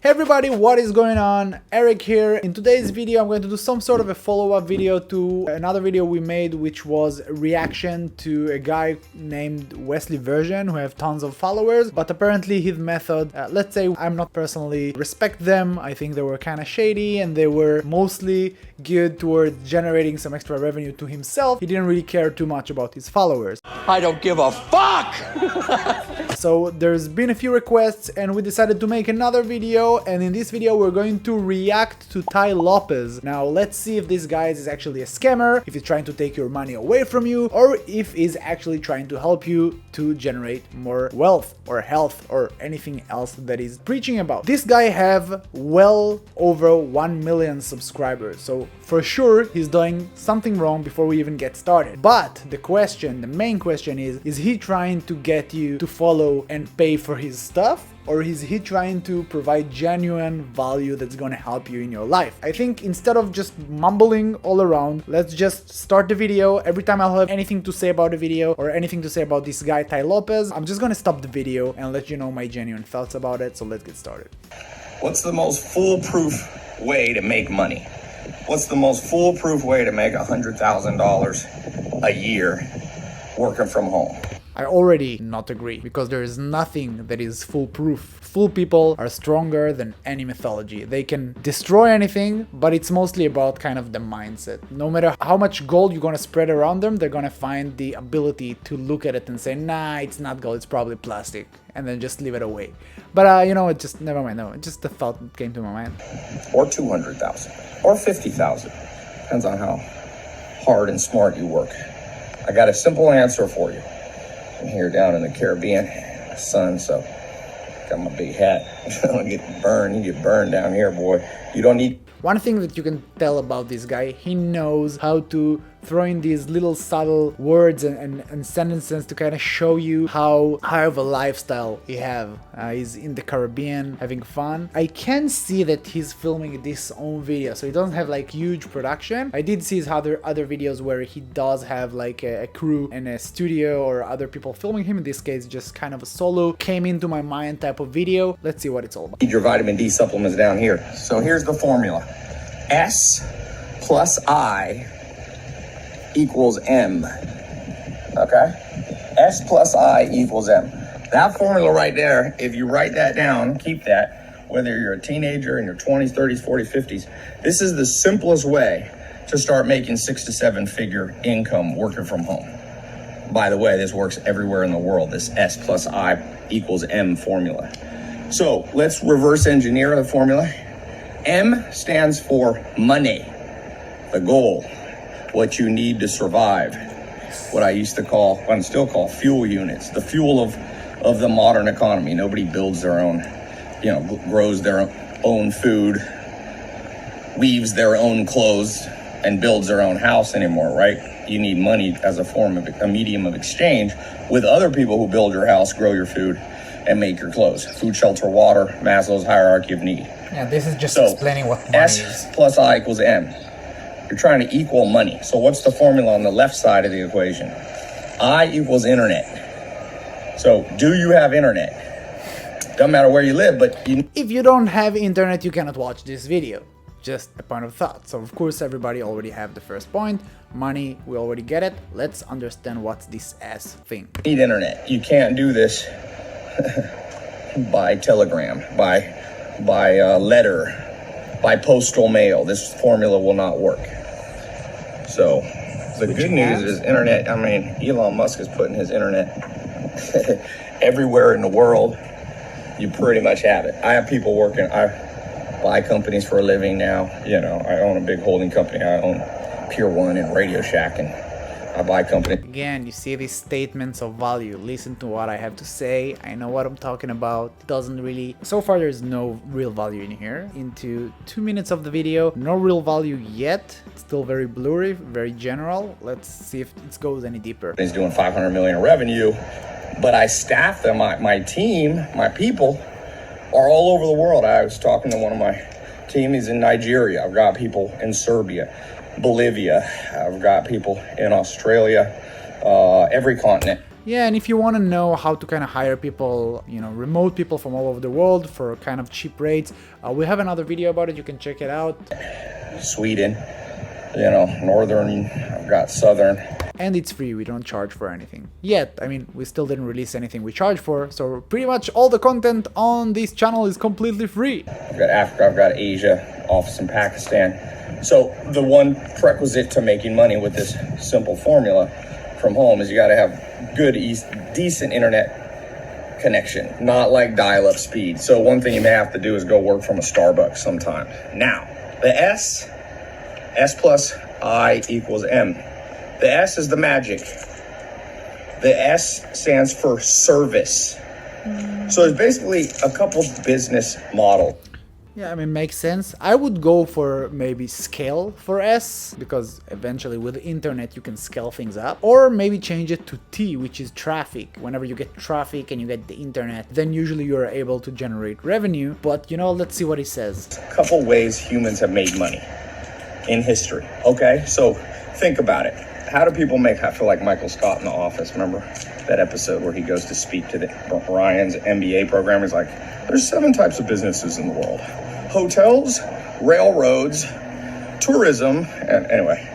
Hey everybody, what is going on? Eric here. In today's video, I'm going to do some sort of a follow-up video to another video we made, which was a reaction to a guy named Wesley Version who have tons of followers, but apparently his method, let's say I'm not personally respect them. I think they were kind of shady and they were mostly geared towards generating some extra revenue to himself. He didn't really care too much about his followers. I don't give a fuck! So there's been a few requests and we decided to make another video, and in this video we're going to react to Tai Lopez. Now let's see if this guy is actually a scammer, if he's trying to take your money away from you, or if he's actually trying to help you to generate more wealth or health or anything else that he's preaching about. This guy have well over 1 million subscribers, so for sure he's doing something wrong before we even get started. But the main question is he trying to get you to follow and pay for his stuff? Or is he trying to provide genuine value that's going to help you in your life? I think instead of just mumbling all around, let's just start the video. Every time I'll have anything to say about the video or anything to say about this guy Tai Lopez, I'm just going to stop the video and let you know my genuine thoughts about it. So let's get started. What's the most foolproof way to make money? What's the most foolproof way to make $100,000 a year working from home? I already not agree, because there is nothing that is foolproof. Fool people are stronger than any mythology. They can destroy anything, but it's mostly about kind of the mindset. No matter how much gold you're gonna spread around them, they're gonna find the ability to look at it and say, nah, it's not gold, it's probably plastic, and then just leave it away. But you know, it just, never mind, no, just the thought that came to my mind. Or 200,000, or 50,000. Depends on how hard and smart you work. I got a simple answer for you. I'm here down in the Caribbean, sun, so got my big hat. I get burned. You get burned down here, boy. You don't need. One thing that you can tell about this guy, he knows how to throw in these little subtle words and sentences to kind of show you how high of a lifestyle he have. He's in the Caribbean having fun. I can see that he's filming this own video, so he doesn't have like huge production. I did see his other videos where he does have like a crew and a studio or other people filming him. In this case, just kind of a solo came into my mind type of video. Let's see what it's all about. Need your vitamin D supplements down here. So here's the formula. S plus I equals M. Okay? S plus I equals M. That formula right there, if you write that down, keep that, whether you're a teenager in your 20s, 30s, 40s, 50s, this is the simplest way to start making 6 to 7 figure income working from home. By the way, this works everywhere in the world, this S plus I equals M formula. So let's reverse engineer the formula. M stands for money, the goal, what you need to survive, what I used to call, what I still call fuel units, the fuel of the modern economy. Nobody builds their own, grows their own food, weaves their own clothes, and builds their own house anymore, right? You need money as a form of a medium of exchange with other people who build your house, grow your food, and make your clothes. Food, shelter, water, Maslow's hierarchy of need. Yeah, this is just explaining what money S is. plus I equals M. You're trying to equal money. So what's the formula on the left side of the equation? I equals internet. So do you have internet? Doesn't matter where you live, but if you don't have internet, you cannot watch this video. Just a point of thought. So of course everybody already have the first point. Money, we already get it. Let's understand what's this S thing. need internet. You can't do this by telegram, by letter, by postal mail. This formula will not work. So the good news is internet. I mean, Elon Musk is putting his internet everywhere in the world. You pretty much have it. I have people working. I buy companies for a living now. I own a big holding company. I own Pier 1 and Radio Shack, and I buy companies. Again, you see these statements of value. Listen to what I have to say. I know what I'm talking about. It doesn't really... So far, there's no real value in here. Into 2 minutes of the video, no real value yet. It's still very blurry, very general. Let's see if it goes any deeper. He's doing 500 million in revenue, but I staff them. My team, my people are all over the world. I was talking to one of my team. He's in Nigeria. I've got people in Serbia, Bolivia. I've got people in Australia, every continent. Yeah, and if you want to know how to kind of hire people, you know, remote people from all over the world for kind of cheap rates, we have another video about it. You can check it out. Sweden, you know, northern, I've got southern. And it's free, we don't charge for anything. Yet, I mean, we still didn't release anything we charge for, so pretty much all the content on this channel is completely free. I've got Africa, I've got Asia, office in Pakistan. So the one prerequisite to making money with this simple formula from home is you got to have good, decent internet connection, not like dial-up speed. So one thing you may have to do is go work from a Starbucks sometime. Now, the S plus I equals M. The S is the magic. The S stands for service. So it's basically a couple business models. Yeah, I mean, makes sense. I would go for maybe scale for S, because eventually with the internet you can scale things up. Or maybe change it to T, which is traffic. Whenever you get traffic and you get the internet, then usually you're able to generate revenue. But, you know, let's see what he says. A couple ways humans have made money in history, okay? So think about it. How do people make, I feel like Michael Scott in The Office, remember that episode where he goes to speak to Ryan's MBA program? He's like, there's 7 types of businesses in the world. Hotels, railroads, tourism, and anyway,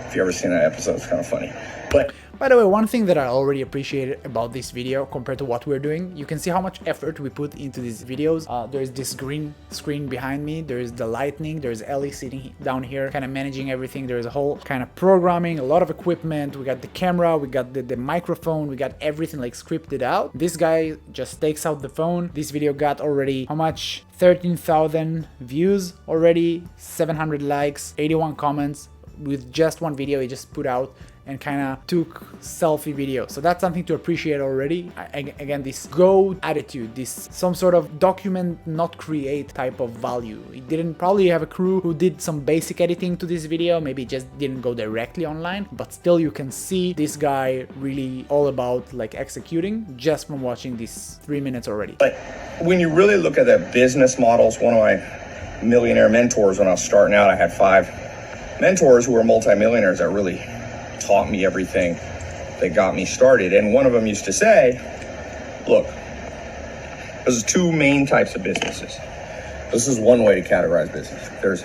if you ever seen that episode, it's kind of funny. But by the way, one thing that I already appreciated about this video compared to what we're doing, you can see how much effort we put into these videos. There's this green screen behind me, there's the lightning, there's Ellie sitting down here kind of managing everything, there's a whole kind of programming, a lot of equipment, we got the camera, we got the microphone, we got everything like scripted out. This guy just takes out the phone. This video got already, how much? 13,000 views already, 700 likes, 81 comments with just one video he just put out and kind of took selfie video. So that's something to appreciate already. Again, this go attitude, this some sort of document, not create type of value. He didn't probably have a crew who did some basic editing to this video, maybe just didn't go directly online, but still you can see this guy really all about like executing just from watching these 3 minutes already. But when you really look at the business models, one of my millionaire mentors when I was starting out, I had 5 mentors who were multimillionaires that really taught me everything that got me started. And one of them used to say, look, there's 2 main types of businesses. This is one way to categorize business. There's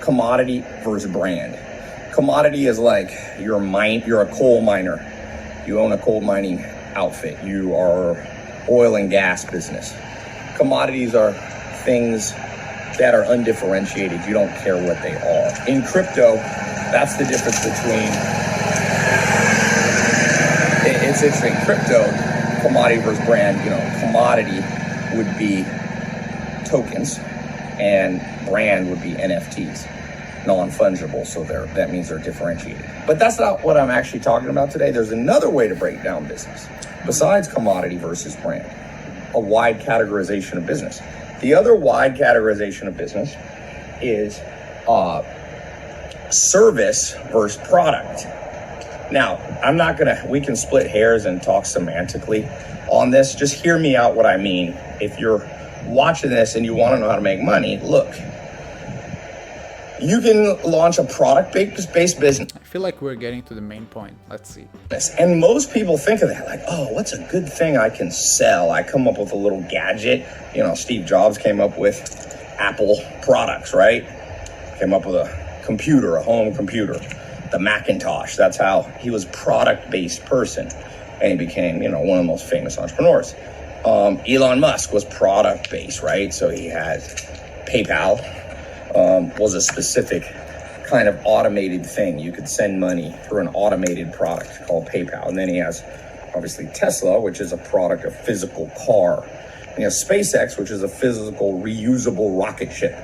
commodity versus brand. Commodity is like you're a coal miner. You own a coal mining outfit. You are oil and gas business. Commodities are things that are undifferentiated. You don't care what they are. In crypto, that's the difference between, it's interesting, crypto, commodity versus brand, you know, commodity would be tokens and brand would be NFTs, non-fungible, so that means they're differentiated. But that's not what I'm actually talking about today. There's another way to break down business besides commodity versus brand, a wide categorization of business. The other wide categorization of business is service versus product. Now, we can split hairs and talk semantically on this. Just hear me out what I mean. If you're watching this and you want to know how to make money, look, you can launch a product-based business. I feel like we're getting to the main point. Let's see. And most people think of that like, oh, what's a good thing I can sell? I come up with a little gadget. You know, Steve Jobs came up with Apple products, right? Came up with a computer, a home computer, the Macintosh. That's how he was a product-based person. And he became, you know, one of the most famous entrepreneurs. Elon Musk was product-based, right? So he had PayPal, was a specific kind of automated thing. You could send money through an automated product called PayPal. And then he has obviously Tesla, which is a product, a physical car. And he has SpaceX, which is a physical reusable rocket ship.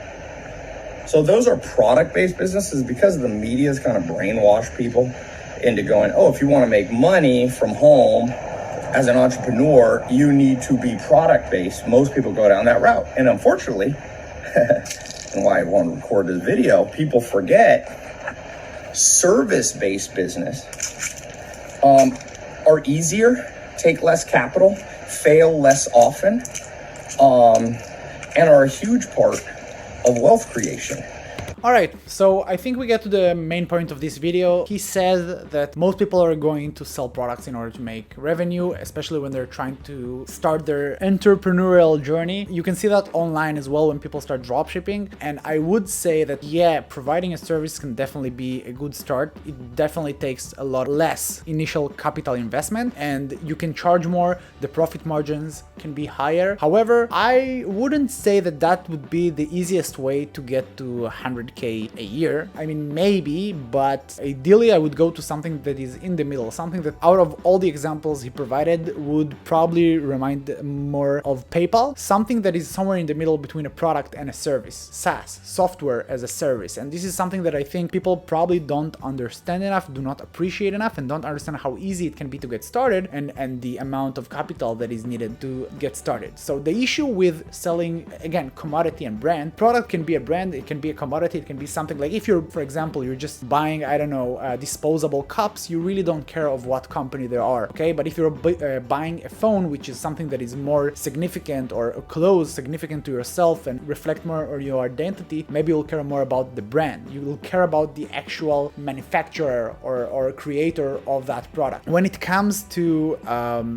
So those are product-based businesses. Because the media's kind of brainwashed people into going, oh, if you want to make money from home as an entrepreneur, you need to be product-based. Most people go down that route. And unfortunately, and why I want to record this video, people forget service-based business are easier, take less capital, fail less often, and are a huge part of wealth creation. Alright, so I think we get to the main point of this video. He said that most people are going to sell products in order to make revenue, especially when they're trying to start their entrepreneurial journey. You can see that online as well when people start dropshipping. And I would say that, yeah, providing a service can definitely be a good start. It definitely takes a lot less initial capital investment and you can charge more. The profit margins can be higher. However, I wouldn't say that that would be the easiest way to get to 100K a year. I mean, maybe, but ideally I would go to something that is in the middle, something that out of all the examples he provided would probably remind more of PayPal, something that is somewhere in the middle between a product and a service, SaaS, software as a service. And this is something that I think people probably don't understand enough, do not appreciate enough, and don't understand how easy it can be to get started and the amount of capital that is needed to get started. So the issue with selling, again, commodity and brand, product can be a brand, it can be a commodity, it can be something like if you're, for example, you're just buying, I don't know, disposable cups, you really don't care of what company they are, okay? But if you're buying a phone, which is something that is more significant or close, significant to yourself and reflect more on your identity, maybe you'll care more about the brand. You will care about the actual manufacturer or creator of that product. When it comes to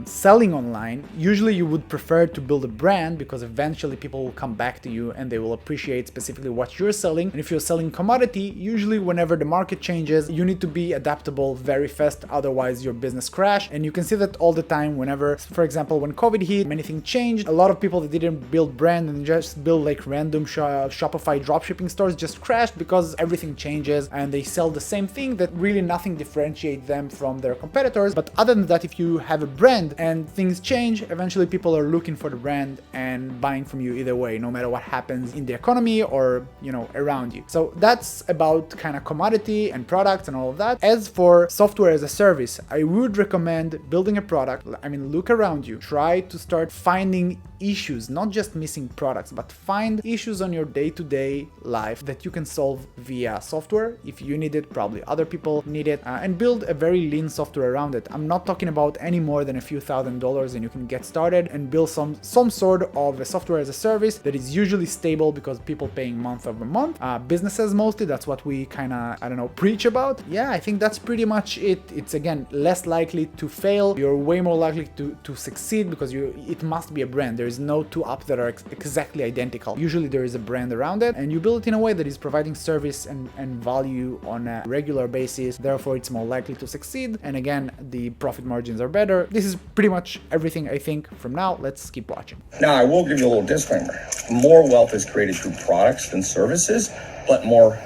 selling online, usually you would prefer to build a brand because eventually people will come back to you and they will appreciate specifically what you're selling. And if you're selling commodity, usually whenever the market changes, you need to be adaptable very fast, otherwise your business crash. And you can see that all the time whenever, for example, when COVID hit, many things changed. A lot of people that didn't build brand and just build like random Shopify dropshipping stores just crashed because everything changes and they sell the same thing that really nothing differentiates them from their competitors. But other than that, if you have a brand and things change, eventually people are looking for the brand and buying from you either way, no matter what happens in the economy or, you know, around you. So that's about kind of commodity and products and all of that. As for software as a service, I would recommend building a product. I mean, look around you, try to start finding issues, not just missing products, but find issues on your day-to-day life that you can solve via software. If you need it, probably other people need it, and build a very lean software around it. I'm not talking about any more than a few $1,000s and you can get started and build some sort of a software as a service that is usually stable because people paying month over month. Businesses mostly, that's what we kind of, I don't know, preach about. Yeah, I think that's pretty much it. It's again less likely to fail. You're way more likely to succeed because it must be a brand. There is no two apps that are exactly identical. Usually there is a brand around it and you build it in a way that is providing service and value on a regular basis. Therefore, it's more likely to succeed. And again, the profit margins are better. This is pretty much everything I think from now. Let's keep watching. Now, I will give you a little disclaimer. More wealth is created through products than services, but more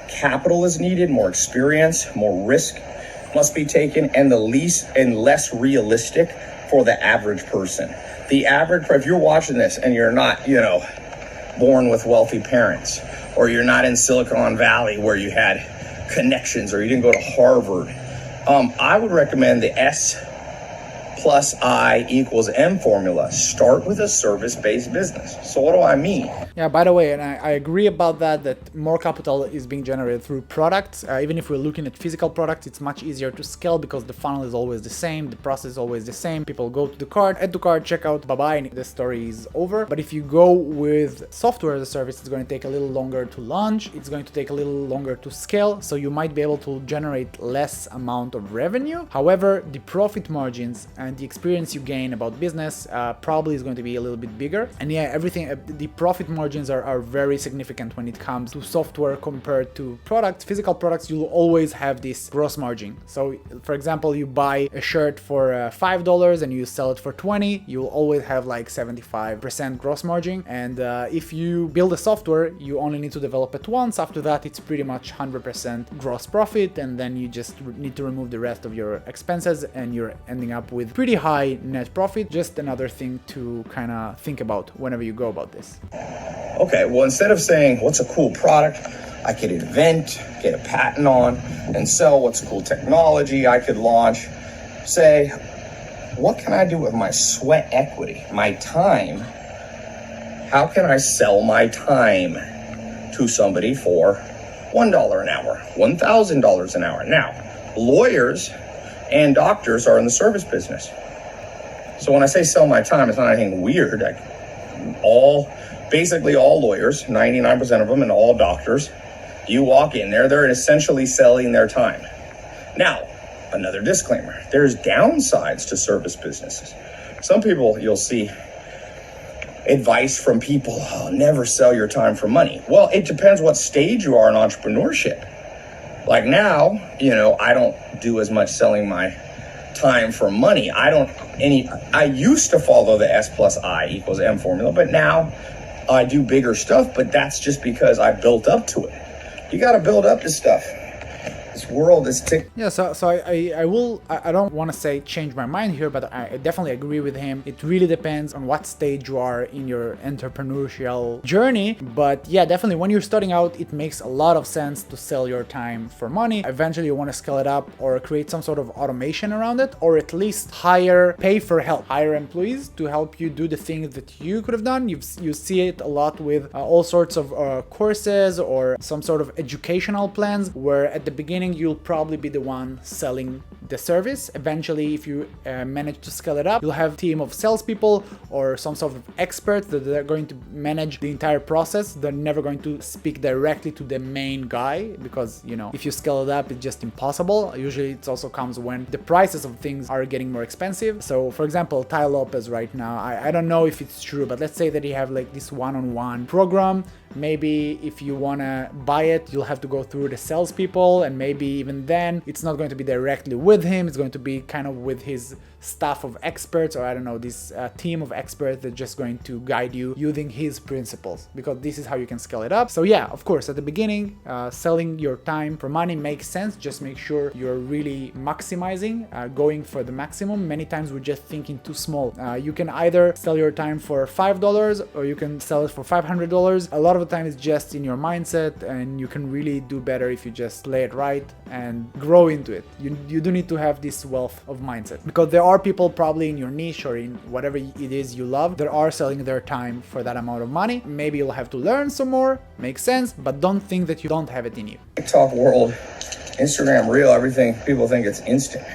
capital is needed, more experience, more risk must be taken, and less realistic for the average person. The average, if you're watching this and you're not, you know, born with wealthy parents, or you're not in Silicon Valley where you had connections, or you didn't go to Harvard, I would recommend the S plus I equals M formula. Start with a service-based business. So what do I mean? Yeah, by the way, and I agree about that more capital is being generated through products. Even if we're looking at physical products, it's much easier to scale because the funnel is always the same, the process is always the same. People go to the cart, add to cart, check out, bye-bye, and the story is over. But if you go with software as a service, it's going to take a little longer to launch, it's going to take a little longer to scale, so you might be able to generate less amount of revenue. However, the profit margins and the experience you gain about business probably is going to be a little bit bigger. And yeah, everything, the profit margins are very significant when it comes to software compared to products. Physical products, you'll always have this gross margin. So for example, you buy a shirt for $5 and you sell it for 20, you'll always have like 75% gross margin. And if you build a software, you only need to develop it once. After that, it's pretty much 100% gross profit. And then you just need to remove the rest of your expenses and you're ending up with pretty high net profit. Just another thing to kind of think about whenever you go about this. Okay, well, instead of saying, what's a cool product I could invent, get a patent on, and sell, what's cool technology I could launch, say, what can I do with my sweat equity, my time? How can I sell my time to somebody for $1 an hour, $1,000 an hour? Now, lawyers and doctors are in the service business. So when I say sell my time, it's not anything weird. Basically all lawyers, 99% of them, and all doctors You walk in there, they're essentially selling their time. Now, another disclaimer, there's downsides to service businesses. Some people, you'll see advice from people, oh, never sell your time for money. Well, it depends what stage you are in entrepreneurship. Like now, I don't do as much selling my time for money. I used to follow the S plus I equals M formula, but now I do bigger stuff, but that's just because I built up to it. You got to build up to stuff. This world is Yeah, so I don't want to say change my mind here, but I definitely agree with him. It really depends on what stage you are in your entrepreneurial journey. But yeah, definitely when you're starting out, it makes a lot of sense to sell your time for money. Eventually you want to scale it up or create some sort of automation around it, or at least pay for help, hire employees to help you do the things that you could have done. You see it a lot with all sorts of courses or some sort of educational plans where at the beginning you'll probably be the one selling the service. Eventually, if you manage to scale it up, you'll have a team of salespeople or some sort of experts that are going to manage the entire process. They're never going to speak directly to the main guy because, if you scale it up, it's just impossible. Usually it also comes when the prices of things are getting more expensive. So for example, Tai Lopez right now, I don't know if it's true, but let's say that you have like this one-on-one program. Maybe if you want to buy it, you'll have to go through the salespeople, and maybe even then it's not going to be directly with him. It's going to be kind of with his staff of experts, or I don't know, this team of experts that's just going to guide you using his principles, because this is how you can scale it up. So yeah, of course, at the beginning, selling your time for money makes sense. Just make sure you're really maximizing, going for the maximum. Many times we're just thinking too small. You can either sell your time for $5 or you can sell it for $500. A lot of the time it's just in your mindset, and you can really do better if you just play it right and grow into it. You do need to have this wealth of mindset, because there are people probably in your niche or in whatever it is you love that are selling their time for that amount of money. Maybe you'll have to learn some more, makes sense, but don't think that you don't have it in you. TikTok world, Instagram Reel, everything, people think it's instant.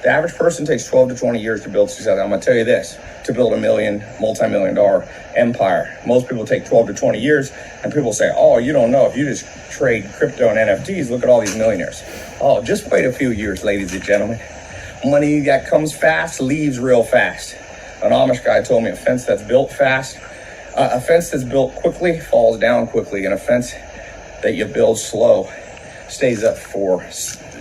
The average person takes 12 to 20 years to build success. I'm gonna tell you this, to build a multi-million dollar empire. Most people take 12 to 20 years, and people say, oh, you don't know, if you just trade crypto and NFTs, look at all these millionaires. Oh, just wait a few years, ladies and gentlemen. Money that comes fast leaves real fast. An Amish guy told me a fence that's built fast, a fence that's built quickly falls down quickly, and a fence that you build slow stays up for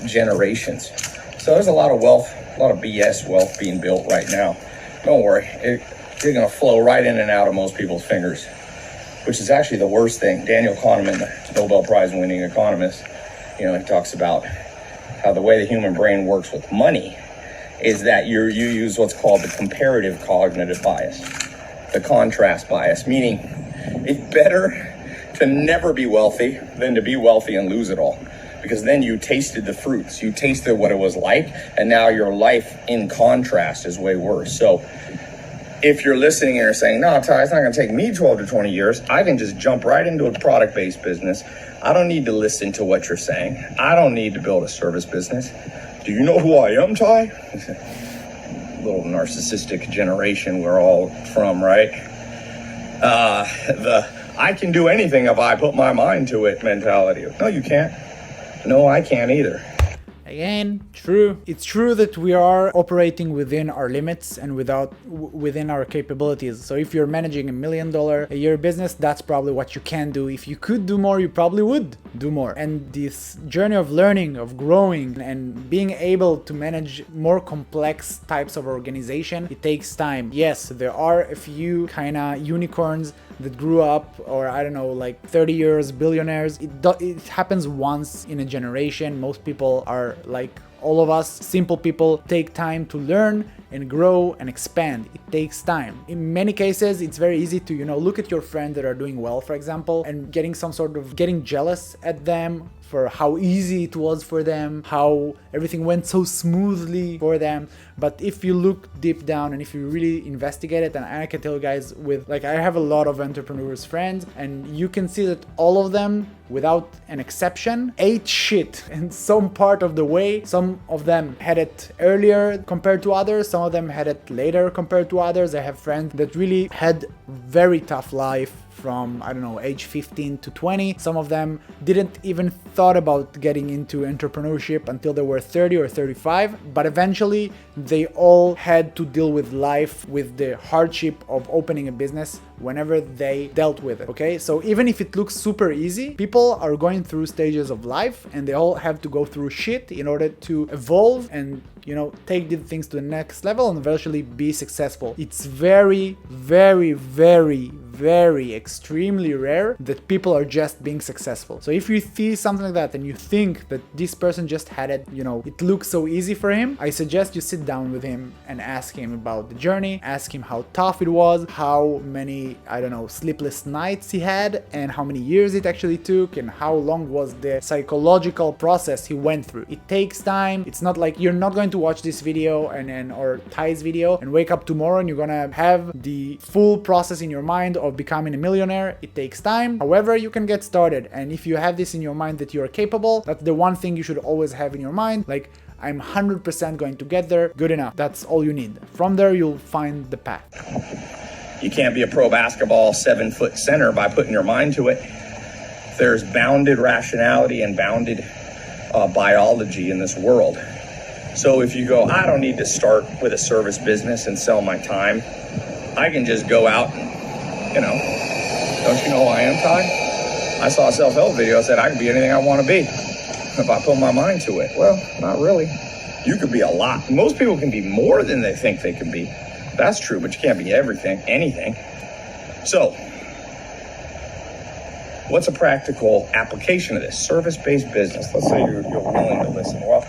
generations. So there's a lot of wealth, a lot of BS wealth being built right now. Don't worry, you're gonna flow right in and out of most people's fingers, which is actually the worst thing. Daniel Kahneman, the Nobel Prize winning economist, he talks about how the way the human brain works with money is that you use what's called the comparative cognitive bias, the contrast bias, meaning it's better to never be wealthy than to be wealthy and lose it all. Because then you tasted the fruits, you tasted what it was like, and now your life in contrast is way worse. So if you're listening and you're saying, no, Ty, it's not gonna take me 12 to 20 years, I can just jump right into a product-based business. I don't need to listen to what you're saying. I don't need to build a service business. Do you know who I am, Ty? Little narcissistic generation we're all from, right? I can do anything if I put my mind to it mentality. No, you can't. No, I can't either. Again, true. It's true that we are operating within our limits and within our capabilities. So if you're managing $1 million a year business, that's probably what you can do. If you could do more, you probably would do more. And this journey of learning, of growing, and being able to manage more complex types of organization, it takes time. Yes, there are a few kind of unicorns that grew up, or I don't know, like 30 years, billionaires. It happens once in a generation. Most people are like all of us, simple people, take time to learn and grow and expand. It takes time. In many cases, it's very easy to, look at your friends that are doing well, for example, and getting jealous at them for how easy it was for them, how everything went so smoothly for them. But if you look deep down and if you really investigate it, and I can tell you guys I have a lot of entrepreneurs friends, and you can see that all of them, without an exception, ate shit in some part of the way. Some of them had it earlier compared to others. Some of them had it later compared to others. I have friends that really had very tough life from, I don't know, age 15 to 20. Some of them didn't even thought about getting into entrepreneurship until they were 30 or 35, but eventually they all had to deal with life, with the hardship of opening a business whenever they dealt with it, okay? So even if it looks super easy, people are going through stages of life and they all have to go through shit in order to evolve and, you know, take the things to the next level and eventually be successful. It's very, very, very, very extremely rare that people are just being successful. So if you see something like that and you think that this person just had it, you know, it looks so easy for him, I suggest you sit down with him and ask him about the journey, ask him how tough it was, how many, I don't know, sleepless nights he had, and how many years it actually took, and how long was the psychological process he went through. It takes time. It's not like you're not going to watch this video or Tai's video and wake up tomorrow and you're gonna have the full process in your mind of becoming a millionaire. It takes time. However, you can get started. And if you have this in your mind that you're capable, that's the one thing you should always have in your mind. Like, I'm 100% going to get there. Good enough. That's all you need. From there, you'll find the path. You can't be a pro basketball 7-foot center by putting your mind to it. There's bounded rationality and bounded biology in this world. So if you go, I don't need to start with a service business and sell my time. I can just go out and, you know, don't you know who I am, Ty? I saw a self-help video that said I can be anything I want to be if I put my mind to it. Well, not really. You could be a lot. Most people can be more than they think they can be. That's true, but you can't be everything, anything. So, what's a practical application of this? Service-based business. Let's say you're willing to listen. Well,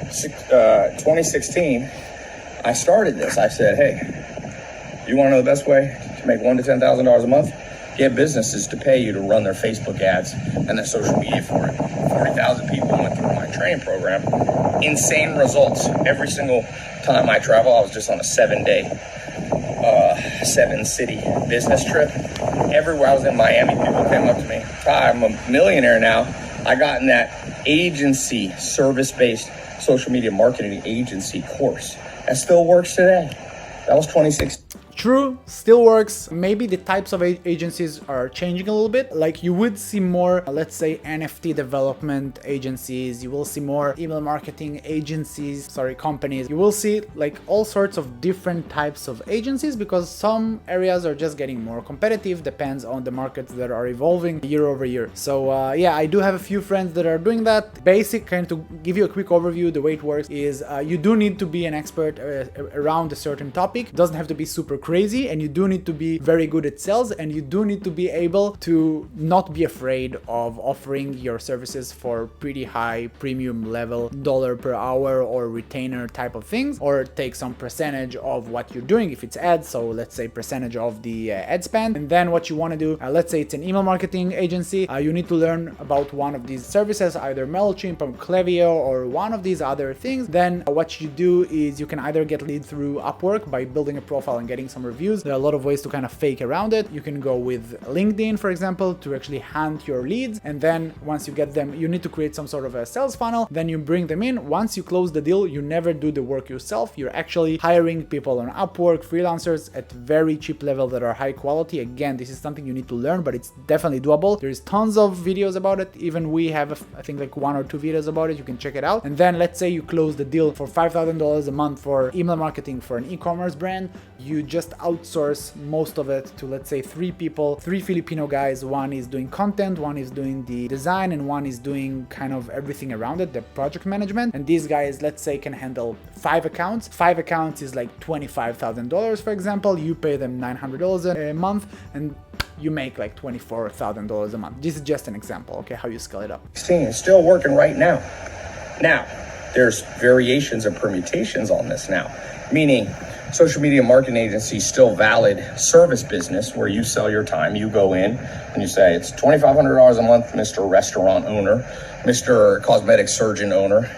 2016, I started this. I said, hey, you want to know the best way to make $1,000 to $10,000 a month? Get businesses to pay you to run their Facebook ads and their social media for it. 40,000 people went through my training program. Insane results. Every single time I travel, I was just on a 7-day, 7-city business trip. Everywhere I was in Miami, people came up to me. Ty, I'm a millionaire now. I got in that agency, service-based social media marketing agency course. That still works today. That was 2016. True, still works. Maybe the types of agencies are changing a little bit. Like, you would see more, let's say, NFT development agencies. You will see more email marketing agencies, companies. You will see like all sorts of different types of agencies because some areas are just getting more competitive. Depends on the markets that are evolving year over year. So yeah, I do have a few friends that are doing that. Basic, kind of to give you a quick overview, the way it works is you do need to be an expert around a certain topic. It doesn't have to be super crazy, and you do need to be very good at sales, and you do need to be able to not be afraid of offering your services for pretty high premium level dollar per hour or retainer type of things, or take some percentage of what you're doing if it's ads. So let's say percentage of the ad spend. And then what you want to do, let's say it's an email marketing agency, you need to learn about one of these services, either MailChimp or Klaviyo or one of these other things. Then what you do is you can either get lead through Upwork by building a profile and getting some reviews. There are a lot of ways to kind of fake around it. You can go with LinkedIn, for example, to actually hunt your leads. And then once you get them, you need to create some sort of a sales funnel. Then you bring them in. Once you close the deal, you never do the work yourself. You're actually hiring people on Upwork, freelancers at very cheap level that are high quality. Again, this is something you need to learn, but it's definitely doable. There's tons of videos about it. Even we have, I think, like 1 or 2 videos about it. You can check it out. And then let's say you close the deal for $5,000 a month for email marketing for an e-commerce brand. You just outsource most of it to, let's say, 3 people, 3 Filipino guys. One is doing content, one is doing the design, and one is doing kind of everything around it, the project management. And these guys, let's say, can handle 5 accounts. 5 accounts is like $25,000, for example. You pay them $900 a month, and you make like $24,000 a month. This is just an example, okay, how you scale it up. It's still working right now. Now, there's variations and permutations on this now, meaning social media marketing agency still valid service business where you sell your time. You go in and you say it's $2,500 a month, Mr. Restaurant owner, Mr. Cosmetic Surgeon owner,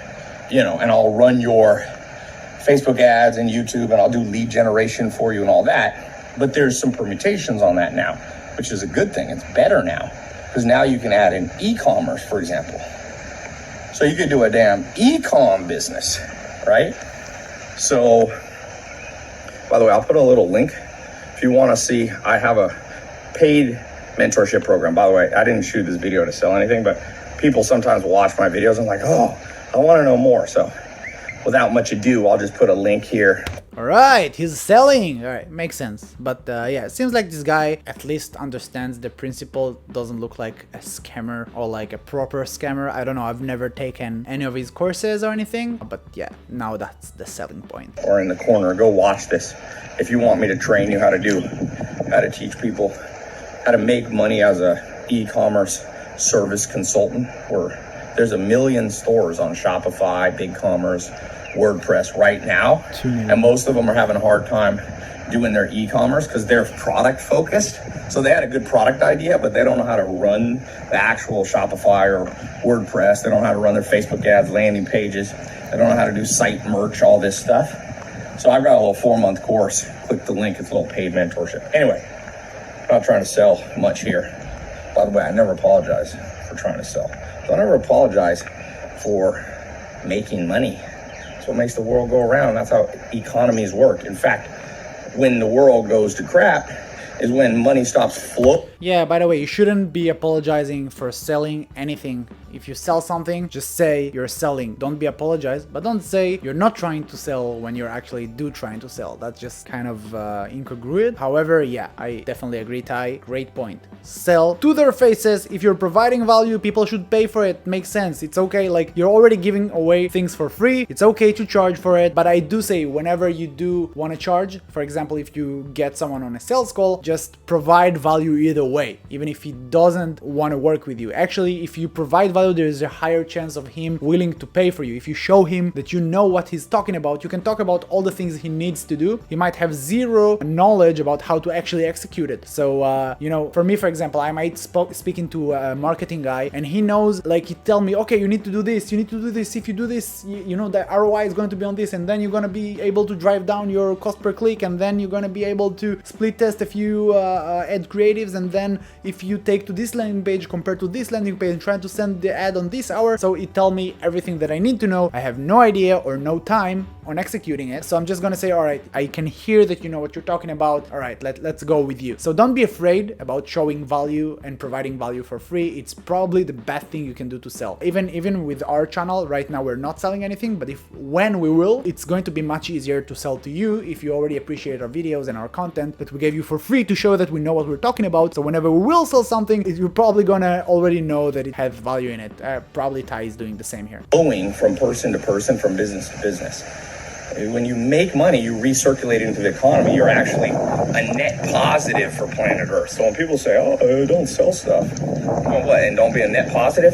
you know, and I'll run your Facebook ads and YouTube and I'll do lead generation for you and all that. But there's some permutations on that now, which is a good thing. It's better now because now you can add in e-commerce, for example. So you could do a damn e-com business, right? So, by the way, I'll put a little link if you want to see. I have a paid mentorship program. By the way, I didn't shoot this video to sell anything, but people sometimes watch my videos and like, oh, I want to know more. So without much ado, I'll just put a link here. All right, he's selling. All right, makes sense. But yeah, it seems like this guy at least understands the principle. Doesn't look like a scammer or like a proper scammer. I don't know. I've never taken any of his courses or anything. But yeah, now that's the selling point. Or in the corner, go watch this. If you want me to train you how to teach people how to make money as a e-commerce service consultant, where there's 1 million stores on Shopify, BigCommerce, WordPress right now, and most of them are having a hard time doing their e-commerce because they're product focused. So they had a good product idea, but they don't know how to run the actual Shopify or WordPress. They don't know how to run their Facebook ads, landing pages. They don't know how to do site merch, all this stuff. So I've got a little 4-month course. Click the link, it's a little paid mentorship. Anyway, I'm not trying to sell much here. By the way, I never apologize for trying to sell. Don't ever apologize for making money. That's what makes the world go around. That's how economies work. In fact, when the world goes to crap is when money stops flowing. Yeah, by the way, you shouldn't be apologizing for selling anything. If you sell something, just say you're selling. Don't be apologized, but don't say you're not trying to sell when you're actually trying to sell. That's just kind of incongruent. However, yeah, I definitely agree, Tai. Great point. Sell to their faces. If you're providing value, people should pay for it. Makes sense. It's okay. Like, you're already giving away things for free. It's okay to charge for it. But I do say whenever you do want to charge, for example, if you get someone on a sales call, just provide value either way, even if he doesn't want to work with you. Actually, if you provide value, there is a higher chance of him willing to pay for you. If you show him that you know what he's talking about, you can talk about all the things he needs to do. He might have zero knowledge about how to actually execute it. So, you know, for me, for example, I might speaking to a marketing guy and he knows, like, he tell me, okay, you need to do this, you need to do this. If you do this, you know, the ROI is going to be on this, and then you're going to be able to drive down your cost per click, and then you're going to be able to split test a few ad creatives, and then if you take to this landing page compared to this landing page and trying to send the ad on this hour. So it tell me everything that I need to know. I have no idea or no time on executing it. So I'm just gonna say, all right, I can hear that you know what you're talking about. All right, let's go with you. So don't be afraid about showing value and providing value for free. It's probably the best thing you can do to sell. Even with our channel right now, we're not selling anything, but when we will, it's going to be much easier to sell to you if you already appreciate our videos and our content that we gave you for free to show that we know what we're talking about. So whenever we will sell something, you're probably gonna already know that it has value in it. Probably Tai is doing the same here. Going from person to person, from business to business. When you make money, you recirculate into the economy. You're actually a net positive for planet Earth. So when people say, oh, don't sell stuff, well, what, and don't be a net positive?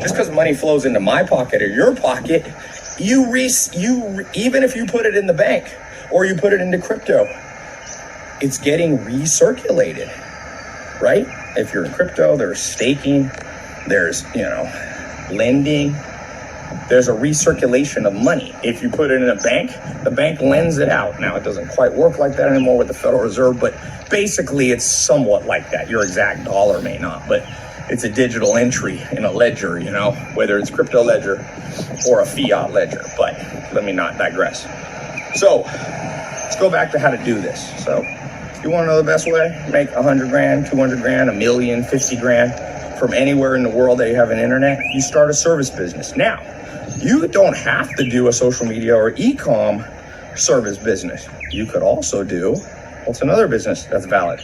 Just because money flows into my pocket or your pocket, even if you put it in the bank or you put it into crypto, it's getting recirculated, right? If you're in crypto, there's staking, there's, lending. There's a recirculation of money. If you put it in a bank, the bank lends it out. Now, it doesn't quite work like that anymore with the Federal Reserve, but basically it's somewhat like that. Your exact dollar may not, but it's a digital entry in a ledger, whether it's crypto ledger or a fiat ledger. But let me not digress. So let's go back to how to do this. So you want to know the best way? Make 100 grand, 200 grand, 1 million, 50 grand from anywhere in the world that you have an internet. You start a service business. Now, you don't have to do a social media or e-com service business. You could also do, what's another business that's valid?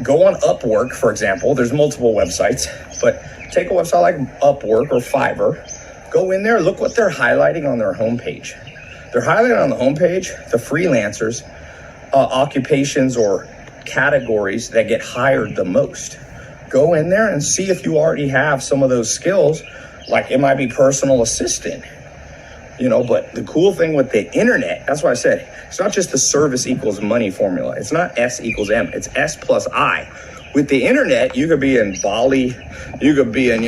Go on Upwork, for example. There's multiple websites, but take a website like Upwork or Fiverr. Go in there, look what they're highlighting on their homepage. They're highlighting on the homepage the freelancers, occupations or categories that get hired the most. Go in there and see if you already have some of those skills. Like, it might be personal assistant, but the cool thing with the internet, that's why I said, it's not just the service equals money formula. It's not S equals M, it's S plus I. With the internet, you could be in Bali, you could be in,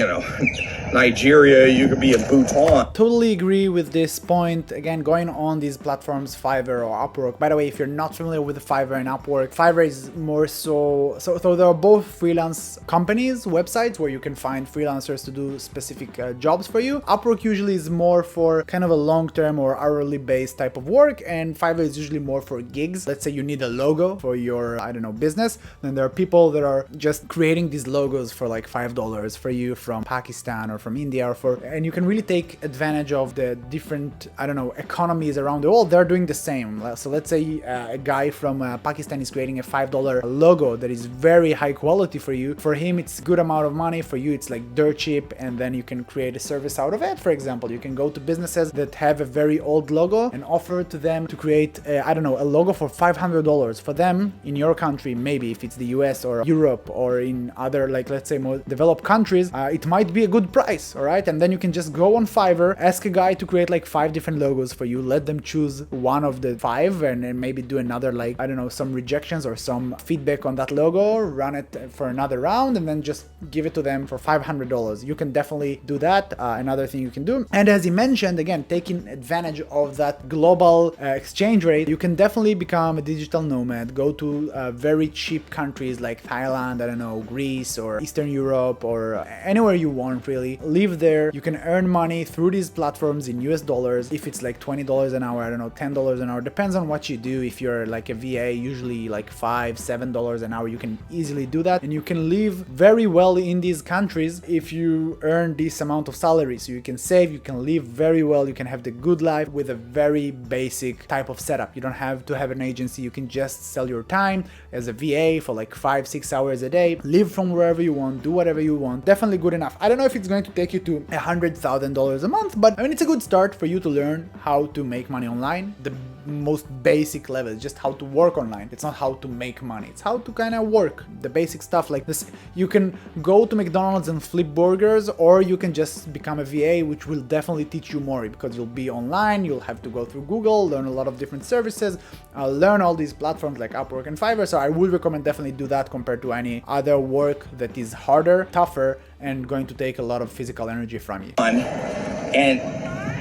Nigeria, you could be in Bhutan. Totally agree with this point. Again, going on these platforms, Fiverr or Upwork. By the way, if you're not familiar with Fiverr and Upwork, Fiverr is more so there are both freelance companies, websites where you can find freelancers to do specific jobs for you. Upwork usually is more for kind of a long-term or hourly based type of work, and Fiverr is usually more for gigs. Let's say you need a logo for your, I don't know, business. Then there are people that are just creating these logos for like $5 for you from Pakistan or from India, and you can really take advantage of the different, I don't know, economies around the world. They're doing the same. So let's say a guy from Pakistan is creating a $5 logo that is very high quality for you. For him, it's a good amount of money. For you, it's like dirt cheap, and then you can create a service out of it. For example, you can go to businesses that have a very old logo and offer to them to create, I don't know, a logo for $500 for them in your country. Maybe if it's the US or Europe or in other, like, let's say more developed countries, it might be a good price. All right. And then you can just go on Fiverr, ask a guy to create like 5 different logos for you, let them choose one of the 5, and then maybe do another, like, I don't know, some rejections or some feedback on that logo, run it for another round, and then just give it to them for $500. You can definitely do that. Another thing you can do. And as he mentioned, again, taking advantage of that global exchange rate, you can definitely become a digital nomad, go to very cheap countries like Thailand, I don't know, Greece or Eastern Europe or anywhere you want, really. Live there. You can earn money through these platforms in US dollars. If it's like $20 an hour, I don't know, $10 an hour, depends on what you do. If you're like a VA, usually like $5, $7 an hour, you can easily do that. And you can live very well in these countries if you earn this amount of salary. So you can save, you can live very well, you can have the good life with a very basic type of setup. You don't have to have an agency. You can just sell your time as a VA for like 5-6 hours a day, live from wherever you want, do whatever you want. Definitely good enough. I don't know if it's going to take you to $100,000 a month, but I mean, it's a good start for you to learn how to make money online. The most basic level is just how to work online. It's not how to make money. It's how to kind of work. The basic stuff like this. You can go to McDonald's and flip burgers, or you can just become a VA, which will definitely teach you more because you'll be online. You'll have to go through Google, learn a lot of different services, learn all these platforms like Upwork and Fiverr. So I would recommend definitely do that compared to any other work that is harder, tougher, and going to take a lot of physical energy from you. And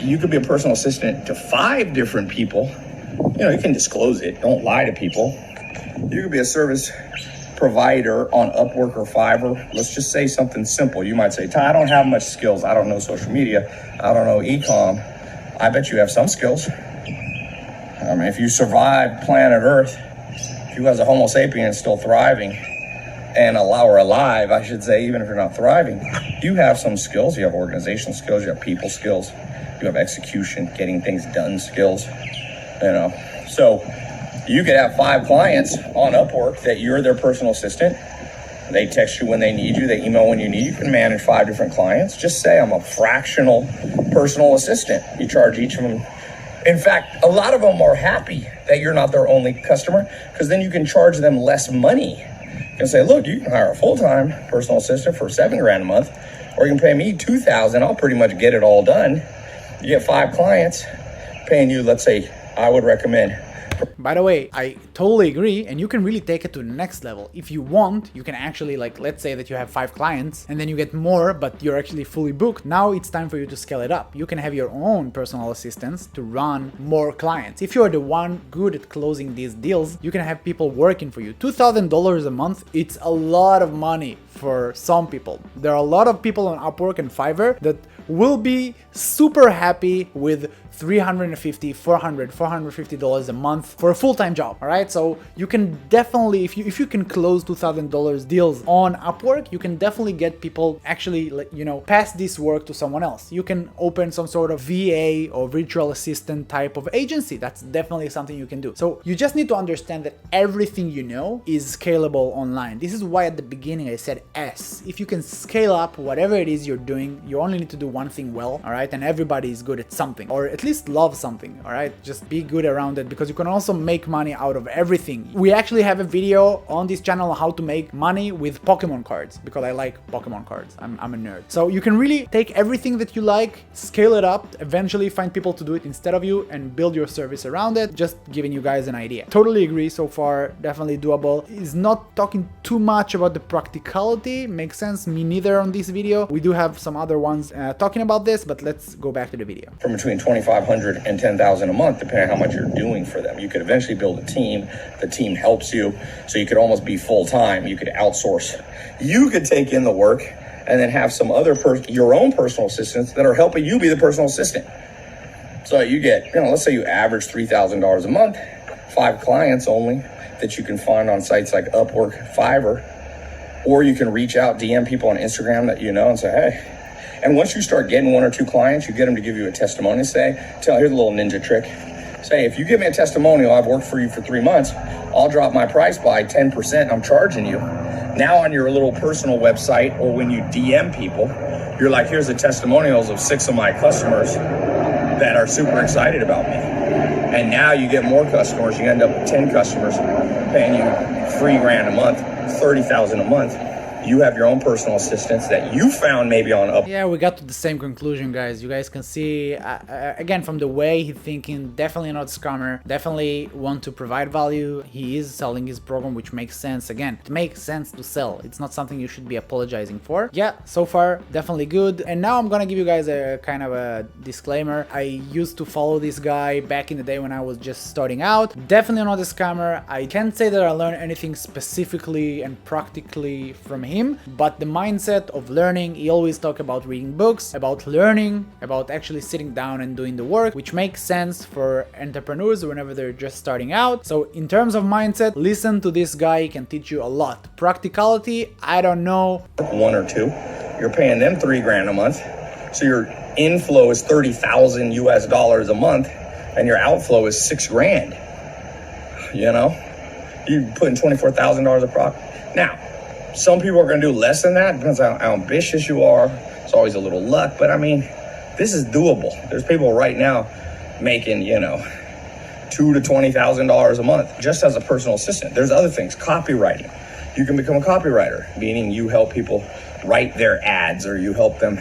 you could be a personal assistant to 5 different people. You know, you can disclose it. Don't lie to people. You could be a service provider on Upwork or Fiverr. Let's just say something simple. You might say, Tai, I don't have much skills. I don't know social media. I don't know e-com. I bet you have some skills. I mean, if you survive planet Earth, if you as a Homo sapien still thriving, and alive, I should say, even if you're not thriving, you have some skills. You have organizational skills, you have people skills, you have execution, getting things done skills, you know. So you could have 5 clients on Upwork that you're their personal assistant. They text you when they need you, they email when you need you. You can manage 5 different clients. Just say I'm a fractional personal assistant. You charge each of them. In fact, a lot of them are happy that you're not their only customer, because then you can charge them less money. You can say, look, you can hire a full-time personal assistant for $7,000 a month, or you can pay me $2,000. I'll pretty much get it all done. You get 5 clients paying you, let's say, I would recommend. By the way, I totally agree, and you can really take it to the next level. If you want, you can actually, like, let's say that you have 5 clients and then you get more, but you're actually fully booked. Now it's time for you to scale it up. You can have your own personal assistants to run more clients. If you're the one good at closing these deals, you can have people working for you. $2,000 a month, it's a lot of money for some people. There are a lot of people on Upwork and Fiverr that will be super happy with $350, $400, $450 a month for a full-time job. All right, so you can definitely, if you can close $2,000 deals on Upwork, you can definitely get people actually, you know, pass this work to someone else. You can open some sort of VA or virtual assistant type of agency. That's definitely something you can do. So you just need to understand that everything you know is scalable online. This is why at the beginning I said S. If you can scale up whatever it is you're doing, you only need to do one thing well, all right, and everybody is good at something, or at at least love something, all right? Just be good around it, because you can also make money out of everything. We actually have a video on this channel on how to make money with Pokemon cards, because I like Pokemon cards. I'm a nerd. So you can really take everything that you like, scale it up, eventually find people to do it instead of you, and build your service around it. Just giving you guys an idea. Totally agree so far, definitely doable. Is not talking too much about the practicality, makes sense, me neither on this video. We do have some other ones talking about this, but let's go back to the video. From between 2,500 and 10,000 a month, depending on how much you're doing for them. You could eventually build a team. The team helps you, so you could almost be full-time. You could outsource. You could take in the work and then have some other your own personal assistants that are helping you be the personal assistant. So you get, let's say you average $3,000 a month, 5 clients only that you can find on sites like Upwork, Fiverr, or you can reach out, DM people on Instagram that you know and say, hey. And once you start getting 1 or 2 clients, you get them to give you a testimonial. Here's a little ninja trick. Say, if you give me a testimonial, I've worked for you for 3 months, I'll drop my price by 10%. I'm charging you. Now on your little personal website, or when you DM people, you're like, here's the testimonials of 6 of my customers that are super excited about me. And now you get more customers. You end up with 10 customers paying you $3,000 a month, $30,000 a month. You have your own personal assistants that you found maybe on Upwork. Yeah, we got to the same conclusion, guys. You guys can see, again, from the way he's thinking, definitely not a scammer, definitely want to provide value. He is selling his program, which makes sense. Again, it makes sense to sell. It's not something you should be apologizing for. Yeah, so far, definitely good. And now I'm gonna give you guys a kind of a disclaimer. I used to follow this guy back in the day when I was just starting out. Definitely not a scammer. I can't say that I learned anything specifically and practically from him, but the mindset of learning, he always talk about reading books, about learning, about actually sitting down and doing the work, which makes sense for entrepreneurs whenever they're just starting out. So in terms of mindset, listen to this guy, he can teach you a lot. Practicality, I don't know. 1 or 2, you're paying them $3,000 a month. So your inflow is $30,000 US a month, and your outflow is $6,000. You're putting $24,000 of profit. Now, some people are going to do less than that. Depends on how ambitious you are. It's always a little luck, but I mean, this is doable. There's people right now making, $2,000 to $20,000 a month just as a personal assistant. There's other things, copywriting. You can become a copywriter, meaning you help people write their ads, or you help them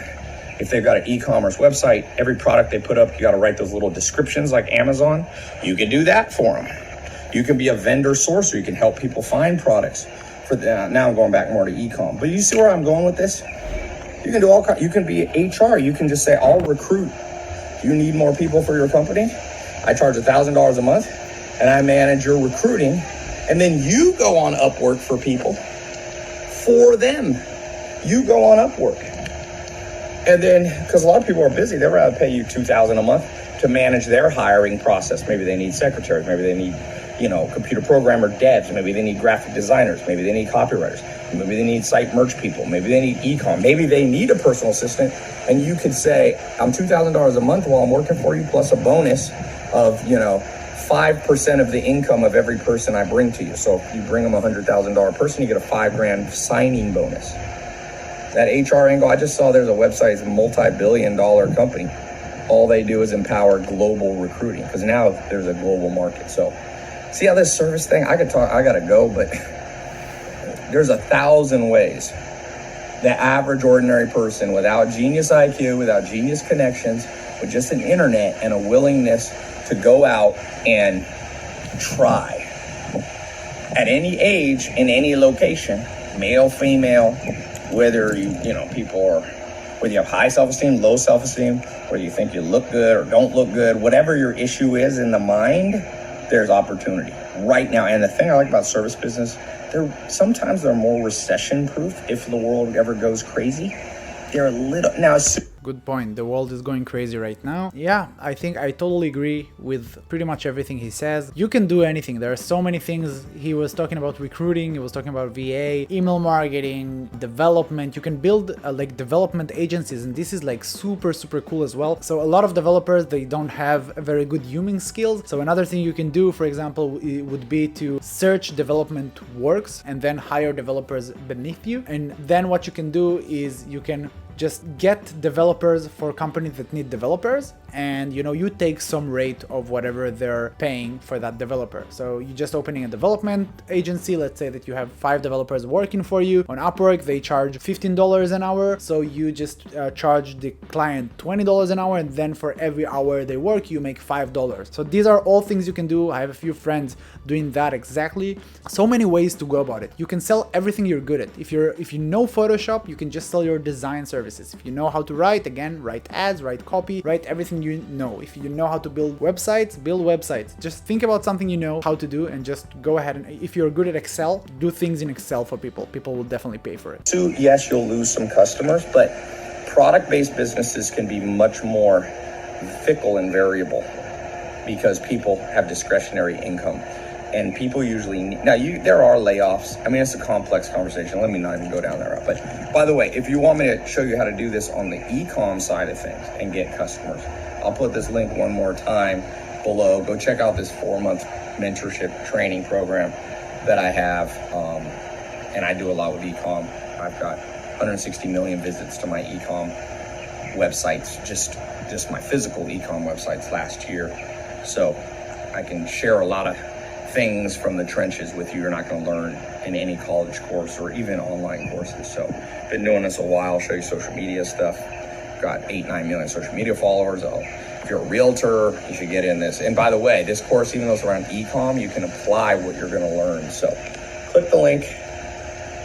if they've got an e-commerce website. Every product they put up, you got to write those little descriptions like Amazon. You can do that for them. You can be a vendor sourcer. You can help people find products. Now I'm going back more to e-com, but you see where I'm going with this? You can do you can be HR. You can just say, I'll recruit. You need more people for your company? I charge $1,000 a month and I manage your recruiting. And then you go on Upwork for people for them. You go on Upwork. And then, because a lot of people are busy, they'd rather pay you $2,000 a month to manage their hiring process. Maybe they need secretaries. Maybe they need computer programmer devs, maybe they need graphic designers, maybe they need copywriters, maybe they need site merch people, maybe they need e-com, maybe they need a personal assistant, and you could say, I'm $2,000 a month while I'm working for you, plus a bonus of, 5% of the income of every person I bring to you. So if you bring them a $100,000 person, you get a $5,000 signing bonus. That HR angle, I just saw there's a website, it's a multi-billion-dollar company. All they do is empower global recruiting, because now there's a global market. So see how this service thing, I gotta go, but there's 1,000 ways. The average ordinary person without genius IQ, without genius connections, with just an internet and a willingness to go out and try. At any age, in any location, male, female, whether whether you have high self-esteem, low self-esteem, whether you think you look good or don't look good, whatever your issue is in the mind, there's opportunity right now. And the thing I like about service business, sometimes they're more recession proof. If the world ever goes crazy, they're a little now. Good point. The world is going crazy right now. Yeah, I think I totally agree with pretty much everything he says. You can do anything. There are so many things. He was talking about recruiting. He was talking about VA, email marketing, development. You can build development agencies, and this is super, super cool as well. So a lot of developers, they don't have a very good human skills. So another thing you can do, for example, it would be to search development works and then hire developers beneath you. And then what you can do is you can just get developers for companies that need developers, and you take some rate of whatever they're paying for that developer. So you're just opening a development agency. Let's say that you have 5 developers working for you. On Upwork, they charge $15 an hour. So you just charge the client $20 an hour, and then for every hour they work, you make $5. So these are all things you can do. I have a few friends doing that exactly. So many ways to go about it. You can sell everything you're good at. If you know Photoshop, you can just sell your design services. If you know how to write, again, write ads, write copy, write everything you know. If you know how to build websites, build websites. Just think about something you know how to do and just go ahead, and if you're good at Excel, do things in Excel for people. People will definitely pay for it. So yes, you'll lose some customers, but product-based businesses can be much more fickle and variable because people have discretionary income. And people usually need, there are layoffs. I mean, it's a complex conversation. Let me not even go down that route. But by the way, if you want me to show you how to do this on the e-com side of things and get customers, I'll put this link one more time below. Go check out this 4-month mentorship training program that I have. And I do a lot with e-com. I've got 160 million visits to my e-com websites, just my physical e-com websites last year. So I can share a lot of things from the trenches with you. You're not going to learn in any college course or even online courses. So been doing this a while. I'll show you social media stuff. Got 8-9 million social media followers. If you're a realtor, you should get in this. And by the way, this course, even though it's around e-com, you can apply what you're going to learn. So click the link.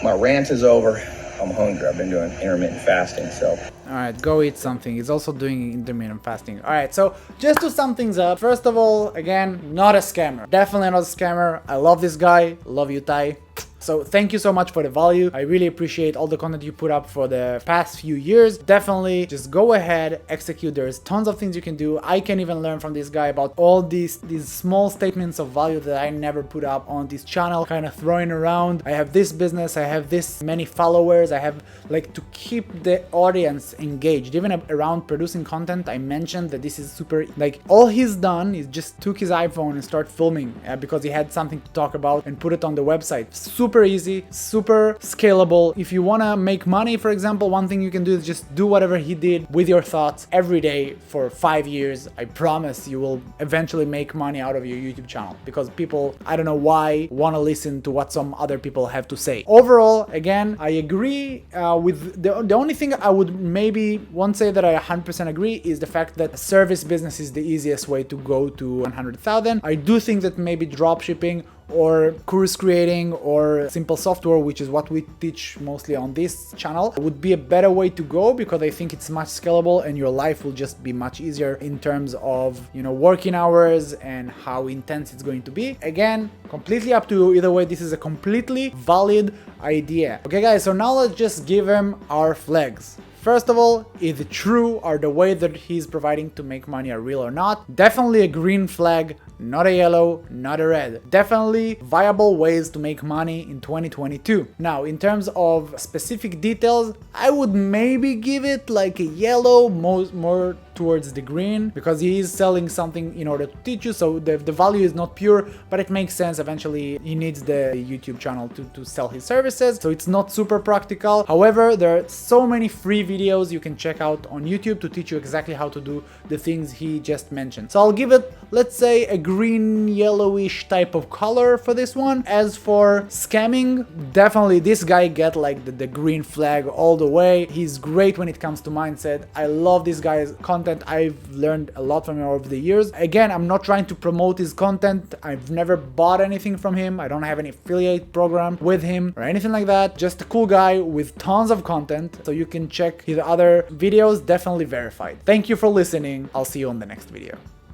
My rant is over. I'm hungry. I've been doing intermittent fasting, so. All right, go eat something. He's also doing intermittent fasting. All right, so just to sum things up, first of all, again, not a scammer. Definitely not a scammer. I love this guy. Love you, Tai. So thank you so much for the value. I really appreciate all the content you put up for the past few years. Definitely just go ahead, execute. There's tons of things you can do. I can even learn from this guy about all these small statements of value that I never put up on this channel, kind of throwing around. I have this business, I have this many followers. I have to keep the audience engaged. Even around producing content, I mentioned that this is super, all he's done is just took his iPhone and start filming because he had something to talk about and put it on the website. Super easy, super scalable. If you want to make money, for example, one thing you can do is just do whatever he did with your thoughts every day for 5 years. I promise you will eventually make money out of your YouTube channel, because people, I don't know why, want to listen to what some other people have to say. Overall, again, I agree with the only thing I would maybe won't say that I 100% agree is the fact that a service business is the easiest way to go to 100,000. I do think that maybe dropshipping or course creating or simple software, which is what we teach mostly on this channel, would be a better way to go, because I think it's much scalable and your life will just be much easier in terms of, working hours and how intense it's going to be. Again, completely up to you. Either way, this is a completely valid idea. Okay guys, so now let's just give him our flags. First of all, is it true? Are the way that he's providing to make money are real or not? Definitely a green flag, not a yellow, not a red. Definitely viable ways to make money in 2022. Now, in terms of specific details, I would maybe give it like a yellow, more towards the green, because he is selling something in order to teach you, so the value is not pure, but it makes sense. Eventually he needs the YouTube channel to sell his services, so it's not super practical. However, there are so many free videos you can check out on YouTube to teach you exactly how to do the things he just mentioned. So I'll give it, let's say, a green yellowish type of color for this one. As for scamming, definitely this guy get the green flag all the way. He's great when it comes to mindset. I love this guy's content. I've learned a lot from him over the years. Again, I'm not trying to promote his content. I've never bought anything from him. I don't have any affiliate program with him or anything like that. Just a cool guy with tons of content. So you can check his other videos, definitely verified. Thank you for listening. I'll see you on the next video.